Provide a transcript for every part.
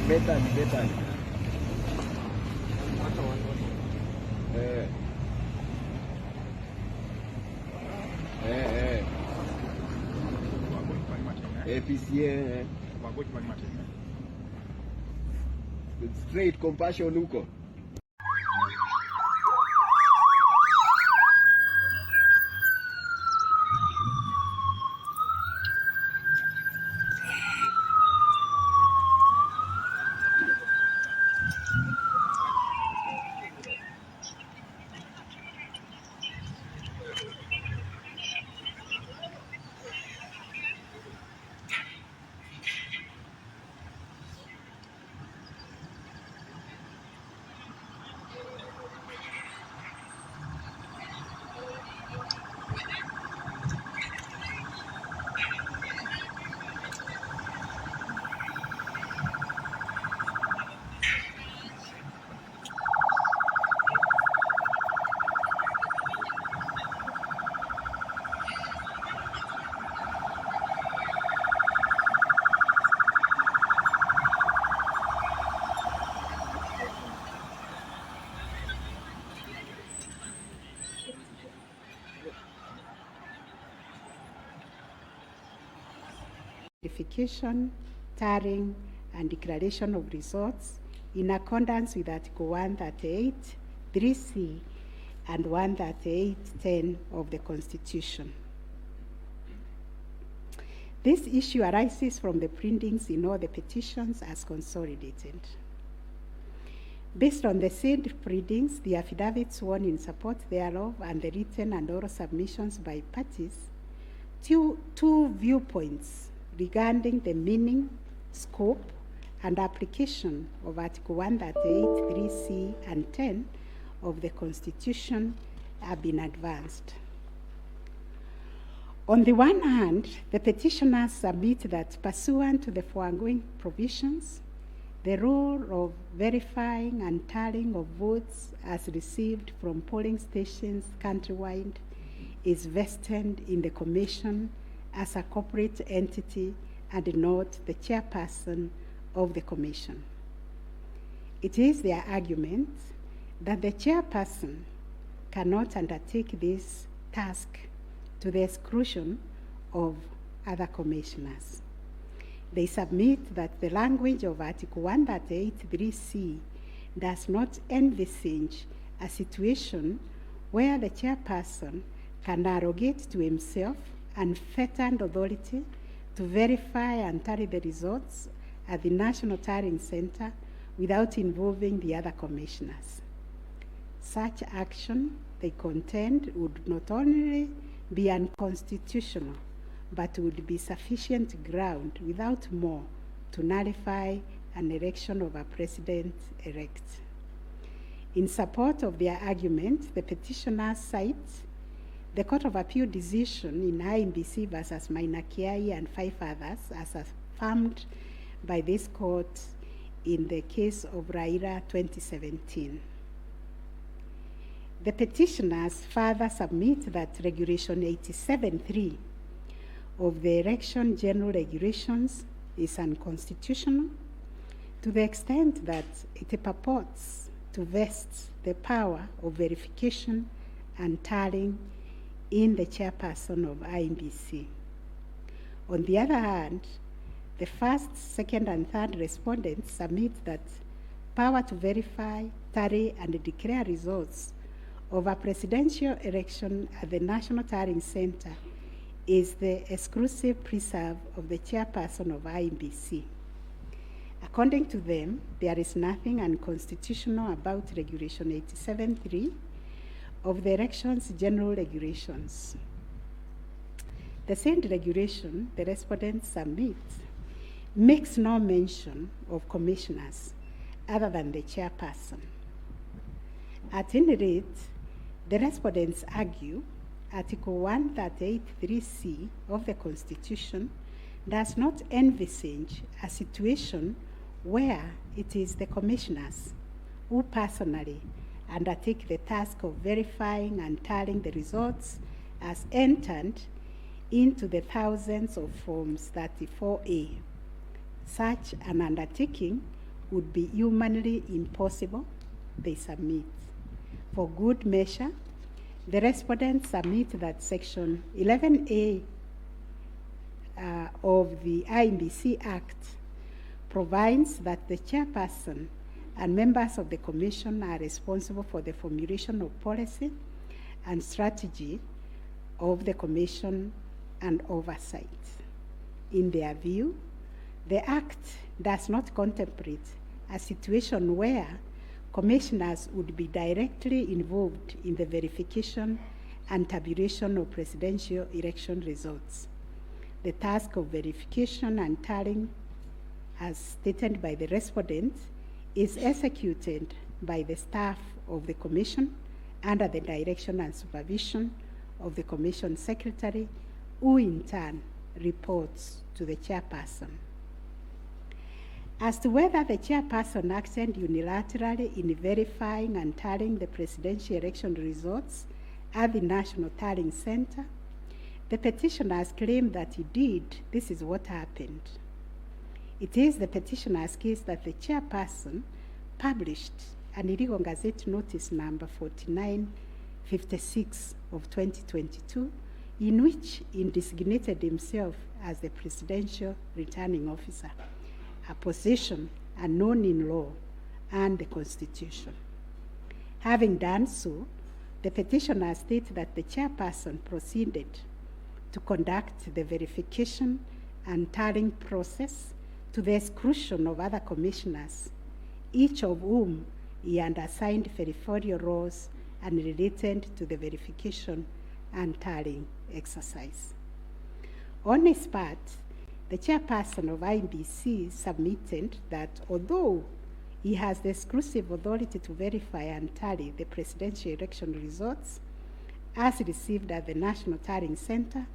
Better. APCA. Straight compassion huko. Identification, tarring, and declaration of results in accordance with Article 138, 3C, and 138(10) of the Constitution. This issue arises from the printings in all the petitions as consolidated. Based on the said printings, the affidavits sworn in support thereof, and the written and oral submissions by parties, two viewpoints regarding the meaning, scope, and application of Article 138, 3C, and 10 of the Constitution have been advanced. On the one hand, the petitioners submit that pursuant to the foregoing provisions, the role of verifying and tallying of votes as received from polling stations countrywide is vested in the Commission as a corporate entity and not the chairperson of the Commission. It is their argument that the chairperson cannot undertake this task to the exclusion of other commissioners. They submit that the language of Article 138(3)(c) does not envisage a situation where the chairperson can arrogate to himself unfettered authority to verify and tally the results at the National Tallying Center without involving the other commissioners. Such action, they contend, would not only be unconstitutional, but would be sufficient ground without more to nullify an election of a president-elect. In support of their argument, the petitioners cite the Court of Appeal decision in IMBC versus MATIANG'I and 5 others as affirmed by this court in the case of Raila 2017. The petitioners further submit that Regulation 87(3) of the Election General Regulations is unconstitutional to the extent that it purports to vest the power of verification and tallying in the chairperson of IMBC. On the other hand, the first, second, and third respondents submit that power to verify, tally, and declare results of a presidential election at the National Tallying Center is the exclusive preserve of the chairperson of IMBC. According to them, there is nothing unconstitutional about Regulation 87(3) of the Elections General Regulations. The said regulation, the respondents submit, makes no mention of commissioners other than the chairperson. At any rate, the respondents argue Article 138(3)(c) of the Constitution does not envisage a situation where it is the commissioners who personally undertake the task of verifying and tallying the results as entered into the thousands of Forms 34A. Such an undertaking would be humanly impossible, they submit. For good measure, the respondents submit that Section 11A of the IEBC Act provides that the chairperson and members of the Commission are responsible for the formulation of policy and strategy of the Commission and oversight. In their view, the Act does not contemplate a situation where commissioners would be directly involved in the verification and tabulation of presidential election results. The task of verification and tallying, as stated by the respondent, is executed by the staff of the Commission under the direction and supervision of the Commission Secretary, who in turn reports to the chairperson. As to whether the chairperson acted unilaterally in verifying and tallying the presidential election results at the National Tallying Center, the petitioners claim that indeed this is what happened. It is the petitioner's case that the chairperson published an illegal Gazette Notice number 4956 of 2022, in which he designated himself as the presidential returning officer, a position unknown in law and the Constitution. Having done so, the petitioner states that the chairperson proceeded to conduct the verification and tallying process to the exclusion of other commissioners, each of whom he had assigned verifiable roles and related to the verification and tallying exercise. On his part, the chairperson of IEBC submitted that although he has the exclusive authority to verify and tally the presidential election results as received at the National Tallying Center,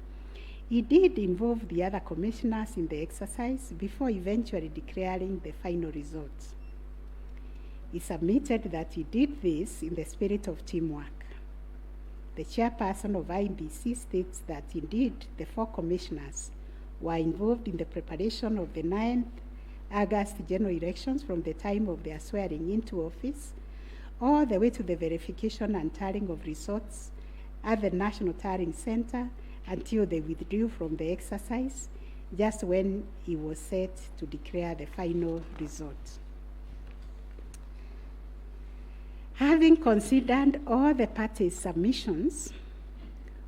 he did involve the other commissioners in the exercise before eventually declaring the final results. He submitted that he did this in the spirit of teamwork. The chairperson of IEBC states that indeed the 4 commissioners were involved in the preparation of the 9th August general elections from the time of their swearing into office all the way to the verification and tallying of results at the National Tallying Center until they withdrew from the exercise just when he was set to declare the final result. Having considered all the parties' submissions,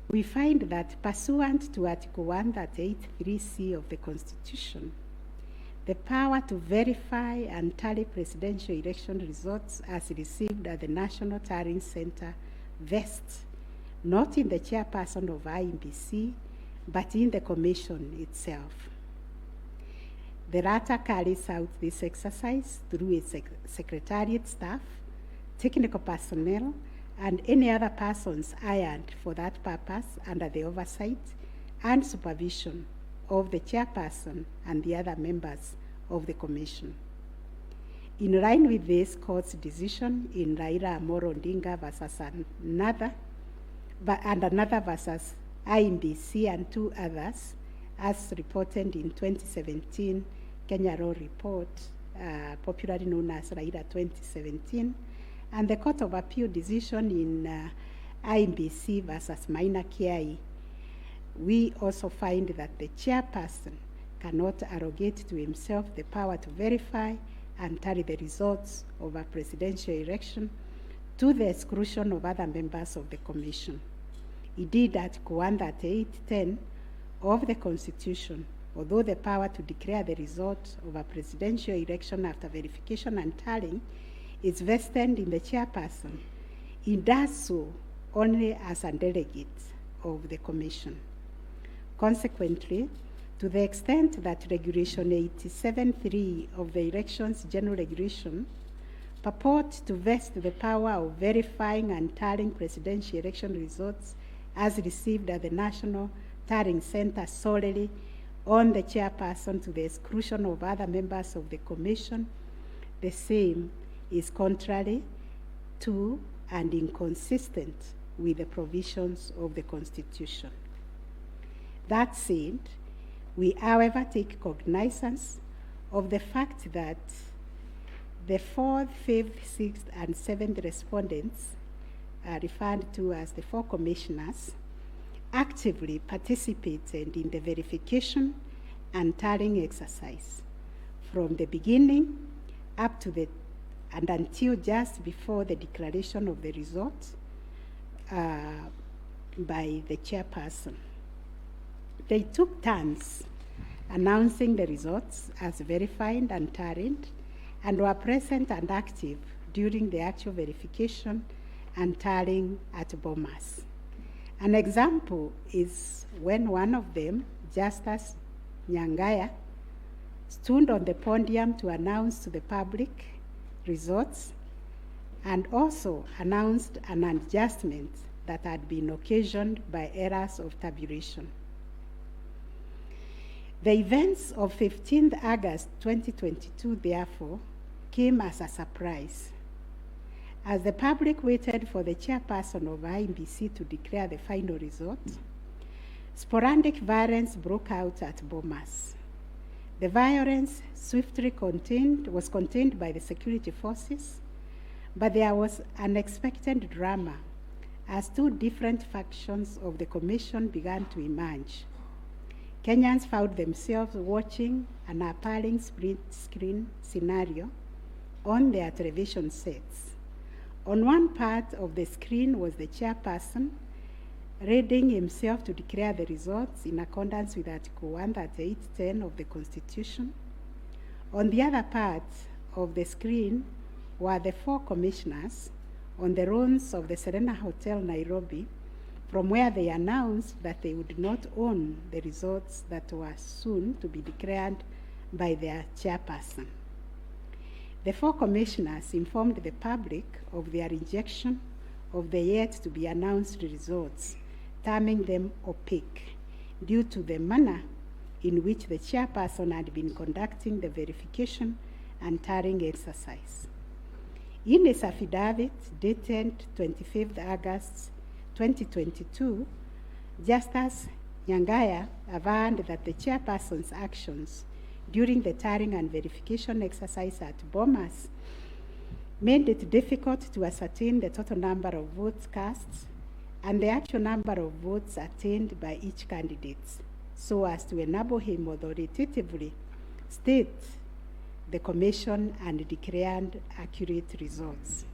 we find that pursuant to Article 138(3)(c) of the Constitution, the power to verify and tally presidential election results as received at the National Tallying Center vests not in the chairperson of IEBC, but in the Commission itself. The latter carries out this exercise through its secretariat staff, technical personnel, and any other persons hired for that purpose under the oversight and supervision of the chairperson and the other members of the Commission. In line with this court's decision in Raila Odinga versus another versus IEBC and 2 others, as reported in 2017 Kenya Law Report, popularly known as Raila 2017, and the Court of Appeal decision in IEBC versus Maina Kiai, we also find that the chairperson cannot arrogate to himself the power to verify and tally the results of a presidential election to the exclusion of other members of the Commission. Indeed, Article 138(10) of the Constitution, although the power to declare the result of a presidential election after verification and tallying is vested in the chairperson, he does so only as a delegate of the Commission. Consequently, to the extent that Regulation 87(3) of the Elections General Regulation purports to vest the power of verifying and tallying presidential election results as received at the National Tallying Center solely on the chairperson to the exclusion of other members of the Commission, the same is contrary to and inconsistent with the provisions of the Constitution. That said, we, however, take cognizance of the fact that the 4th, 5th, 6th, and 7th respondents, referred to as the 4 commissioners, actively participated in the verification and tallying exercise from the beginning up to and until just before the declaration of the results by the chairperson. They took turns announcing the results as verified and tallied, and were present and active during the actual verification and tallying at Bomas. An example is when one of them, Justice Nyangaya, stood on the podium to announce to the public results and also announced an adjustment that had been occasioned by errors of tabulation. The events of 15th August 2022, therefore, came as a surprise. As the public waited for the chairperson of IEBC to declare the final result, sporadic violence broke out at Bomas. The violence swiftly was contained by the security forces, but there was unexpected drama as 2 different factions of the commission began to emerge. Kenyans found themselves watching an appalling split-screen scenario on their television sets. On one part of the screen was the chairperson reading himself to declare the results in accordance with Article 138(10) of the Constitution. On the other part of the screen were the 4 commissioners on the runs of the Serena Hotel, Nairobi, from where they announced that they would not own the results that were soon to be declared by their chairperson. The 4 commissioners informed the public of their rejection of the yet-to-be-announced results, terming them opaque due to the manner in which the chairperson had been conducting the verification and tallying exercise. In his affidavit dated 25th August 2022, Justice Nyangaya averred that the chairperson's actions during the tallying and verification exercise at Bomas made it difficult to ascertain the total number of votes cast and the actual number of votes attained by each candidate, so as to enable him authoritatively state the commission and declared accurate results.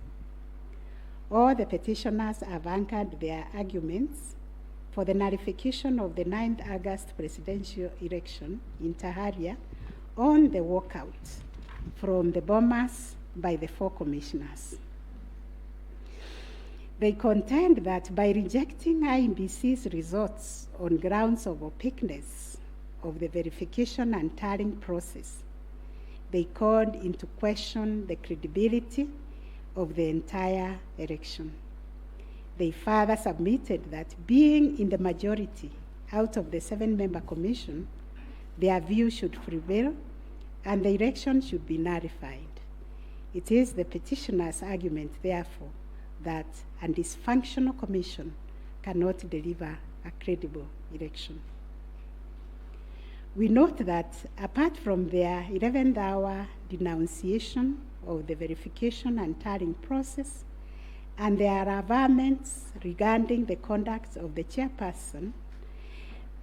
All the petitioners have anchored their arguments for the nullification of the 9th August presidential election in Taharia on the walkout from the Bomas by the 4 commissioners. They contend that by rejecting IEBC's results on grounds of opaqueness of the verification and tallying process, they called into question the credibility of the entire election. They further submitted that being in the majority out of the 7-member commission, their view should prevail and the election should be nullified. It is the petitioner's argument, therefore, that a dysfunctional commission cannot deliver a credible election. We note that apart from their 11th hour denunciation of the verification and tallying process and their averments regarding the conduct of the chairperson,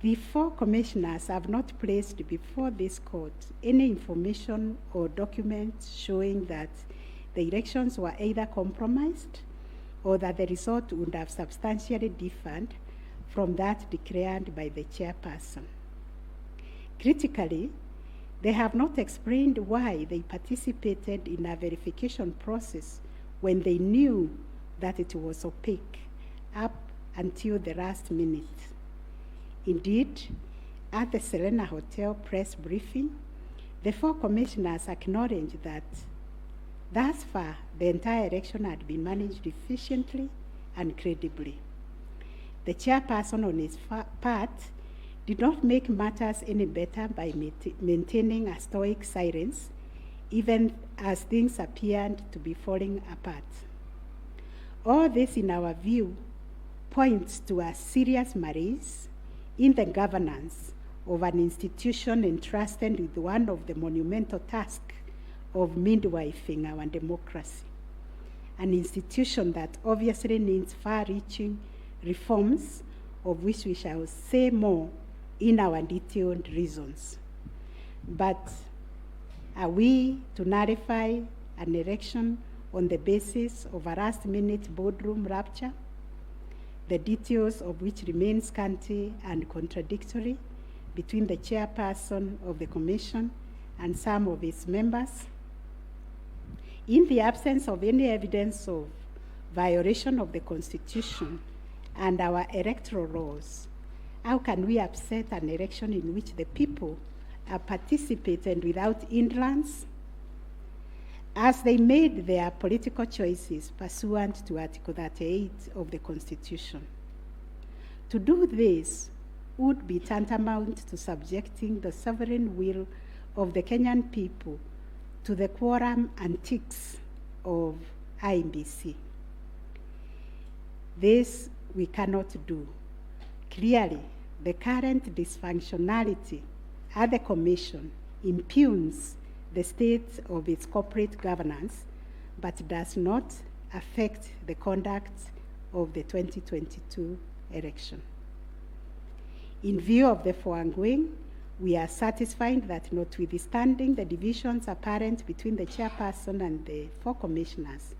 the 4 commissioners have not placed before this court any information or documents showing that the elections were either compromised or that the result would have substantially differed from that declared by the chairperson. Critically, they have not explained why they participated in a verification process when they knew that it was opaque up until the last minute. Indeed, at the Serena Hotel press briefing, the 4 commissioners acknowledged that thus far the entire election had been managed efficiently and credibly. The chairperson on his part did not make matters any better by maintaining a stoic silence, even as things appeared to be falling apart. All this, in our view, points to a serious malaise in the governance of an institution entrusted with one of the monumental tasks of midwifing our democracy, an institution that obviously needs far-reaching reforms, of which we shall say more in our detailed reasons. But are we to nullify an election on the basis of a last-minute boardroom rapture, the details of which remain scanty and contradictory between the chairperson of the commission and some of its members? In the absence of any evidence of violation of the Constitution and our electoral laws, how can we upset an election in which the people are participating without hindrance, as they made their political choices pursuant to Article 38 of the Constitution? To do this would be tantamount to subjecting the sovereign will of the Kenyan people to the quorum antics of IEBC. This we cannot do. Clearly, the current dysfunctionality at the Commission impugns the state of its corporate governance, but does not affect the conduct of the 2022 election. In view of the foregoing, we are satisfied that, notwithstanding the divisions apparent between the chairperson and the 4 commissioners,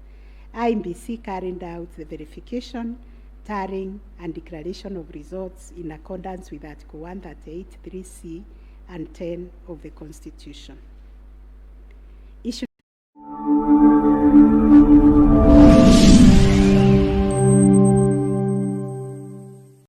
IEBC carried out the verification, tallying, and declaration of results in accordance with Article 138(3)(c) and 10 of the Constitution.